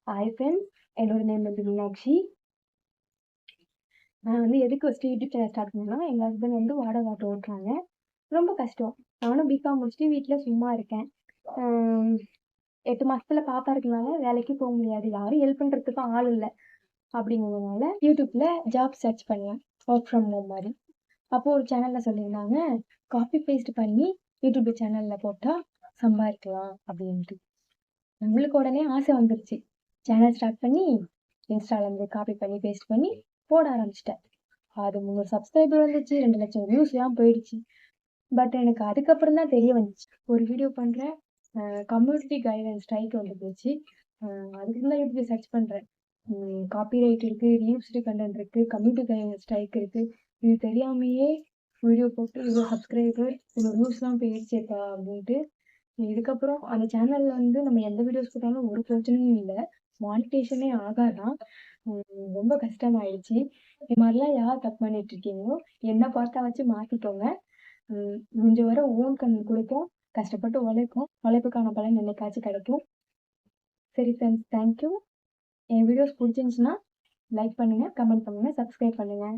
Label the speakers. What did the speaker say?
Speaker 1: Hi friends, என்னோட name வந்து மீனாட்சி. நான் வந்து எதுக்கு ஃபஸ்ட்டு யூடியூப் சேனல் ஸ்டார்ட் பண்ணேன்னா, எங்கள் ஹஸ்பண்ட் வந்து வாடகை ஆட்டோ ஓட்டுறாங்க. ரொம்ப கஷ்டம். நானும் பிகாம் முடிச்சுட்டு வீட்டில் சும்மா இருக்கேன். 8 மாசத்துல பாப்பா இருக்கனால வேலைக்கு போக முடியாது. யாரும் ஹெல்ப் பண்ணுறதுக்கும் ஆள் இல்லை. அப்படிங்கிறதுனால யூடியூப்ல ஜாப் சர்ச் பண்ணேன். ஒர்க் ஃப்ரம் ஹோம் மாதிரி. அப்போது ஒரு சேனலில் சொல்லியிருந்தாங்க, காப்பி பேஸ்ட் பண்ணி யூடியூப் சேனலில் போட்டால் சம்பாதிக்கலாம் அப்படின்ட்டு. நம்மளுக்கு உடனே ஆசை வந்துருச்சு. சேனல் ஸ்டார்ட் பண்ணி இன்ஸ்டாலேருந்து காப்பி பண்ணி பேஸ்ட் பண்ணி போட ஆரம்பிச்சிட்டேன். அது 300 சப்ஸ்கிரைபர் வந்துச்சு, 2 லட்சம் வியூஸ்லாம் போயிடுச்சு. பட் எனக்கு அதுக்கப்புறம் தான் தெரிய வந்துச்சு, ஒரு வீடியோ பண்ணுறேன், கம்யூனிட்டி கைடன்ஸ் ஸ்ட்ரைக் வந்து போச்சு. அதுக்கு தான் யூடியூப் சர்ச் பண்ணுறேன். காப்பிரைட் இருக்குது, ரீயூஸ்டு கண்டென்ட் இருக்குது, கம்யூனிட்டி கைடன்ஸ் ஸ்ட்ரைக் இருக்குது. இது தெரியாமையே வீடியோ போட்டு இவ்வளோ சப்ஸ்கிரைபர் இவ்வளோ வியூஸ்லாம் போயிடுச்சேப்பா அப்படின்ட்டு. இதுக்கப்புறம் அந்த சேனல்ல வந்து நம்ம எந்த வீடியோஸ் போட்டாலும் ஒரு பிரச்சனையும் இல்லை, மானிட்டேஷனே ஆகாதான். ரொம்ப கஷ்டமாயிடுச்சு. இது மாதிரிலாம் யார் தப்பு பண்ணிட்டு இருக்கீங்களோ என்ன பார்த்தா வச்சு மாற்றிக்கோங்க. முடிஞ்ச வரை ஓன் கண்ணு கொடுப்போம், கஷ்டப்பட்டு உழைப்போம், உழைப்புக்கான பலன் என்னைக்காச்சும் கிடைக்கும். சரி ஃப்ரெண்ட்ஸ், தேங்க்யூ. என் வீடியோஸ் பிடிச்சிருந்துச்சுன்னா லைக் பண்ணுங்கள், கமெண்ட் பண்ணுங்கள், சப்ஸ்கிரைப் பண்ணுங்கள்.